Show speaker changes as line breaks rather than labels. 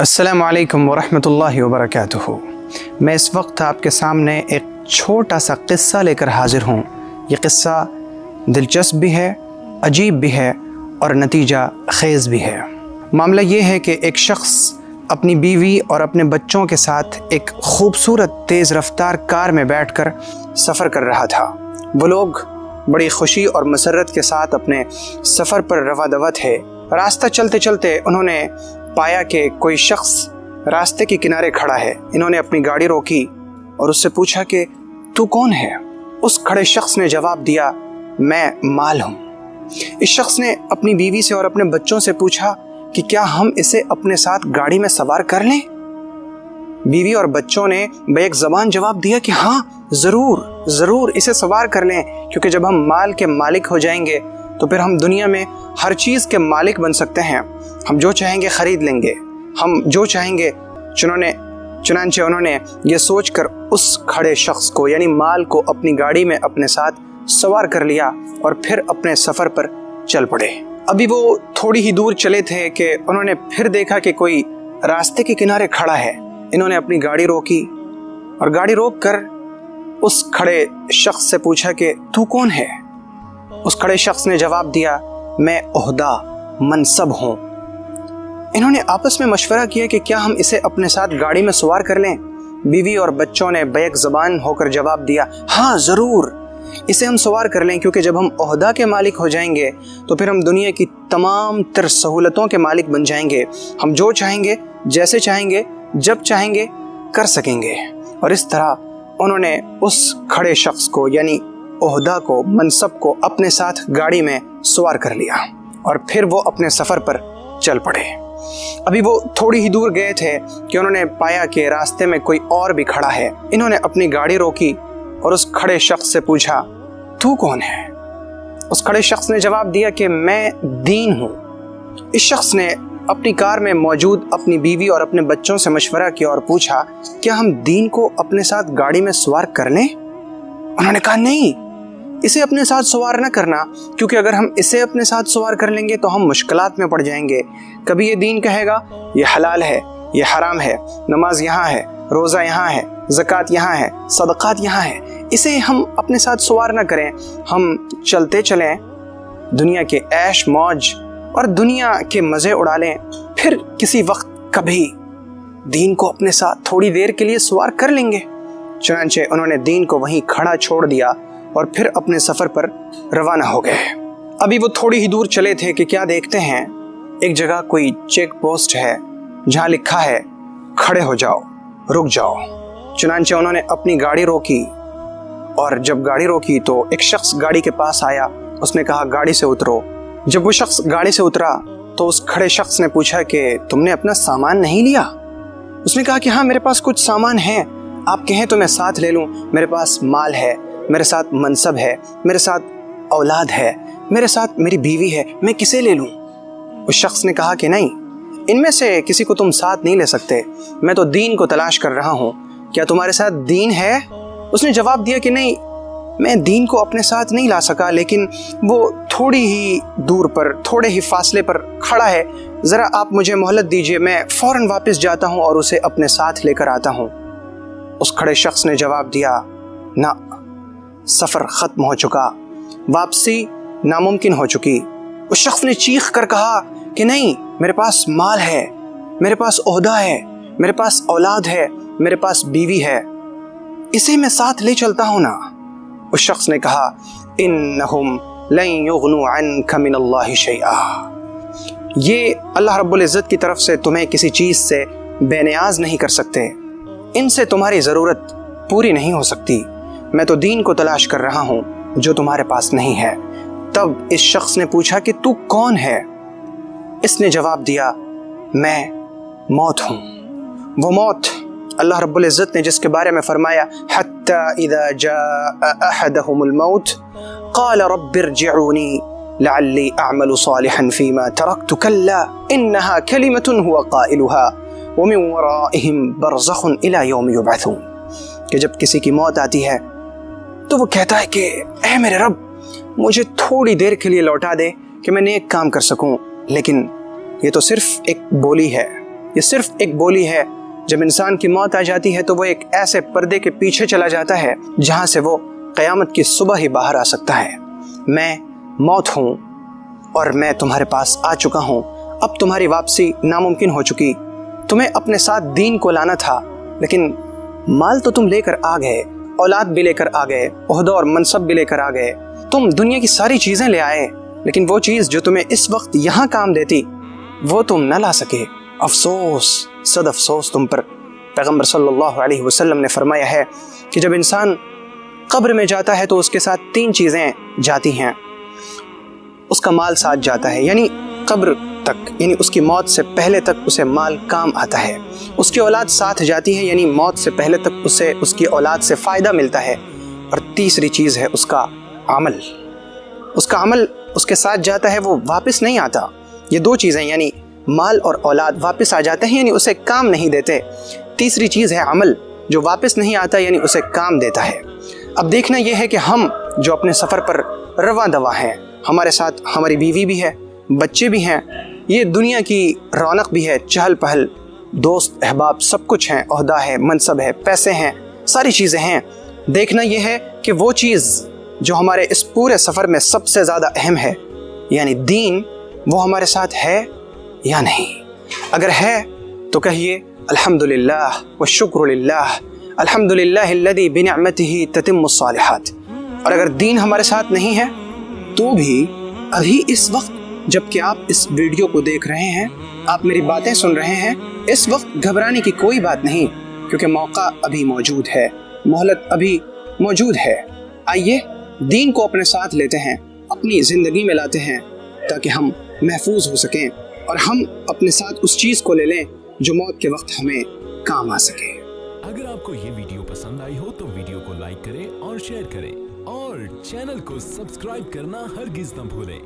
अस्सलामु अलैकुम वरहमतुल्लाहि वबरकातुहू। मैं इस वक्त आपके सामने एक छोटा सा क़िस्सा लेकर हाज़िर हूँ। ये क़िस्सा दिलचस्प भी है, अजीब भी है और नतीजा ख़ेज़ भी है। मामला ये है कि एक शख्स अपनी बीवी और अपने बच्चों के साथ एक ख़ूबसूरत तेज़ रफ्तार कार में बैठकर सफ़र कर रहा था। वो लोग बड़ी खुशी और मसरत के साथ अपने सफ़र पर रवादवा थे। रास्ता चलते चलते उन्होंने पाया कि कोई शख्स रास्ते के किनारे खड़ा है। इन्होंने अपनी गाड़ी रोकी और उससे पूछा कि तू कौन है? उस खड़े शख्स ने जवाब दिया, मैं माल हूँ। इस शख्स ने अपनी बीवी से और अपने बच्चों से पूछा कि क्या हम इसे अपने साथ गाड़ी में सवार कर लें? बीवी और बच्चों ने बेक ज़बान जवाब दिया कि हाँ, ज़रूर ज़रूर इसे सवार कर लें, क्योंकि जब हम माल के मालिक हो जाएंगे तो फिर हम दुनिया में हर चीज़ के मालिक बन सकते हैं। हम जो चाहेंगे ख़रीद लेंगे, हम जो चाहेंगे। चुनांचे उन्होंने ये सोचकर उस खड़े शख्स को यानी माल को अपनी गाड़ी में अपने साथ सवार कर लिया और फिर अपने सफ़र पर चल पड़े। अभी वो थोड़ी ही दूर चले थे कि उन्होंने फिर देखा कि कोई रास्ते के किनारे खड़ा है। इन्होंने अपनी गाड़ी रोकी और गाड़ी रोककर उस खड़े शख्स से पूछा कि तू कौन है? उस खड़े शख्स ने जवाब दिया, मैं ओहदा मनसब हूँ। इन्होंने आपस में मशवरा किया कि क्या हम इसे अपने साथ गाड़ी में सवार कर लें? बीवी और बच्चों ने बेक ज़बान होकर जवाब दिया, हाँ ज़रूर इसे हम सवार कर लें, क्योंकि जब हम ओहदा के मालिक हो जाएंगे तो फिर हम दुनिया की तमाम तर सहूलतों के मालिक बन जाएंगे। हम जो चाहेंगे, जैसे चाहेंगे, जब चाहेंगे कर सकेंगे। और इस तरह उन्होंने उस खड़े शख्स को यानी ओहदा को, मनसब को अपने साथ गाड़ी में सवार कर लिया और फिर वो अपने सफ़र पर चल पड़े। अभी वो थोड़ी ही दूर गए थे कि उन्होंने पाया कि रास्ते में कोई और भी खड़ा है। इन्होंने अपनी गाड़ी रोकी और उस खड़े शख्स से पूछा, तू कौन है? उस खड़े शख्स ने जवाब दिया कि मैं दीन हूँ। इस शख्स ने अपनी कार में मौजूद अपनी बीवी और अपने बच्चों से मशवरा किया और पूछा, क्या हम दीन को अपने साथ गाड़ी में सवार कर लें? उन्होंने कहा, नहीं, इसे अपने साथ सवार न करना, क्योंकि अगर हम इसे अपने साथ सवार कर लेंगे तो हम मुश्किलात में पड़ जाएंगे। कभी ये दीन कहेगा ये हलाल है, ये हराम है, नमाज यहाँ है, रोज़ा यहाँ है, ज़कात यहाँ है, सदक़ात यहाँ है। इसे हम अपने साथ सवार न करें। हम चलते चलें, दुनिया के ऐश मौज और दुनिया के मज़े उड़ा लें, फिर किसी वक्त कभी दीन को अपने साथ थोड़ी देर के लिए सवार कर लेंगे। चुनांचे उन्होंने दीन को वहीं खड़ा छोड़ दिया और फिर अपने सफ़र पर रवाना हो गए। अभी वो थोड़ी ही दूर चले थे कि क्या देखते हैं, एक जगह कोई चेक पोस्ट है जहाँ लिखा है, खड़े हो जाओ, रुक जाओ। चुनांचे उन्होंने अपनी गाड़ी रोकी और जब गाड़ी रोकी तो एक शख्स गाड़ी के पास आया। उसने कहा, गाड़ी से उतरो। जब वो शख्स गाड़ी से उतरा तो उस खड़े शख्स ने पूछा कि तुमने अपना सामान नहीं लिया? उसने कहा कि हाँ, मेरे पास कुछ सामान है, आप कहें तो मैं साथ ले लूँ। मेरे पास माल है, मेरे साथ मनसब है, मेरे साथ औलाद है, मेरे साथ मेरी बीवी है, मैं किसे ले लूँ? उस शख्स ने कहा कि नहीं, इनमें से किसी को तुम साथ नहीं ले सकते। मैं तो दीन को तलाश कर रहा हूँ, क्या तुम्हारे साथ दीन है? उसने जवाब दिया कि नहीं, मैं दीन को अपने साथ नहीं ला सका, लेकिन वो थोड़ी ही दूर पर, थोड़े ही फासले पर खड़ा है। ज़रा आप मुझे मोहलत दीजिए, मैं फ़ौरन वापस जाता हूँ और उसे अपने साथ लेकर आता हूँ। उस खड़े शख्स ने जवाब दिया, ना, सफ़र ख़त्म हो चुका, वापसी नामुमकिन हो चुकी। उस शख्स ने चीख कर कहा कि नहीं, मेरे पास माल है, मेरे पास ओहदा है, मेरे पास औलाद है, मेरे पास बीवी है, इसे मैं साथ ले चलता हूँ ना। उस शख्स ने कहा, इन्नहुम लन युगनु अन्का मिनल्लाहि शैआ। ये अल्लाह रब्बुल इज़्ज़त की तरफ से तुम्हें किसी चीज़ से बेनियाज नहीं कर सकते, इनसे तुम्हारी ज़रूरत पूरी नहीं हो सकती। मैं तो दीन को तलाश कर रहा हूँ जो तुम्हारे पास नहीं है। तब इस शख्स ने पूछा कि तू कौन है? इसने जवाब दिया, मैं मौत हूँ। वो मौत अल्लाह रब्बुल इज़्ज़त ने जिसके बारे में फरमाया, हत्ता इज़ा जाअ अहदहुमुल मौत क़ाल रब्बिरजिऊनी लअल्ली अअमलु सालिहन फ़ीमा तरक्तु कल्ला इन्नहा कलिमतुन हुवा क़ाइलुहा व मिन वराइहिम बरज़ख़ुन इला यौमि युबअथून। कि जब किसी की मौत आती है तो वो कहता है कि ऐ मेरे रब, मुझे थोड़ी देर के लिए लौटा दे कि मैं नेक काम कर सकूं, लेकिन ये तो सिर्फ एक बोली है, یہ صرف ایک بولی ہے. جب انسان کی موت آ جاتی ہے تو وہ ایک ایسے پردے کے پیچھے چلا جاتا ہے جہاں سے وہ قیامت کی صبح ہی باہر آ سکتا ہے. میں موت ہوں اور میں تمہارے پاس آ چکا ہوں. اب تمہاری واپسی ناممکن ہو چکی. تمہیں اپنے ساتھ دین کو لانا تھا لیکن مال تو تم لے کر آ گئے, اولاد بھی لے کر آ گئے, عہدہ اور منصب بھی لے کر آ گئے. تم دنیا کی ساری چیزیں لے آئے لیکن وہ چیز جو تمہیں اس وقت یہاں کام دیتی وہ تم نہ لا سکے. افسوس, صد افسوس تم پر. پیغمبر صلی اللہ علیہ وسلم نے فرمایا ہے کہ جب انسان قبر میں جاتا ہے تو اس کے ساتھ 3 چیزیں جاتی ہیں. اس کا مال ساتھ جاتا ہے, یعنی قبر تک, یعنی اس کی موت سے پہلے تک اسے مال کام آتا ہے. اس کی اولاد ساتھ جاتی ہے, یعنی موت سے پہلے تک اسے اس کی اولاد سے فائدہ ملتا ہے. اور تیسری چیز ہے اس کا عمل. اس کا عمل اس کے ساتھ جاتا ہے, وہ واپس نہیں آتا. یہ 2 چیزیں یعنی مال اور اولاد واپس آ جاتے ہیں, یعنی اسے کام نہیں دیتے. تیسری چیز ہے عمل جو واپس نہیں آتا, یعنی اسے کام دیتا ہے. اب دیکھنا یہ ہے کہ ہم جو اپنے سفر پر رواں دواں ہیں, ہمارے ساتھ ہماری بیوی بھی ہے, بچے بھی ہیں, یہ دنیا کی رونق بھی ہے, چہل پہل, دوست احباب سب کچھ ہیں, عہدہ ہے, منصب ہے, پیسے ہیں, ساری چیزیں ہیں. دیکھنا یہ ہے کہ وہ چیز جو ہمارے اس پورے سفر میں سب سے زیادہ اہم ہے, یعنی دین, وہ ہمارے ساتھ ہے یا نہیں. اگر ہے تو کہیے الحمدللہ والشکر للہ, الحمدللہ الذی بنعمتہ تتم الصالحات. اور اگر دین ہمارے ساتھ نہیں ہے تو بھی ابھی اس وقت جب کہ آپ اس ویڈیو کو دیکھ رہے ہیں, آپ میری باتیں سن رہے ہیں, اس وقت گھبرانے کی کوئی بات نہیں, کیونکہ موقع ابھی موجود ہے, مہلت ابھی موجود ہے. آئیے دین کو اپنے ساتھ لیتے ہیں, اپنی زندگی میں لاتے ہیں تاکہ ہم محفوظ ہو سکیں اور ہم اپنے ساتھ اس چیز کو لے لیں جو موت کے وقت ہمیں کام آ سکے.
اگر آپ کو یہ ویڈیو پسند آئی ہو تو ویڈیو کو لائک کریں اور شیئر کریں, اور چینل کو سبسکرائب کرنا ہرگز نہ بھولیں.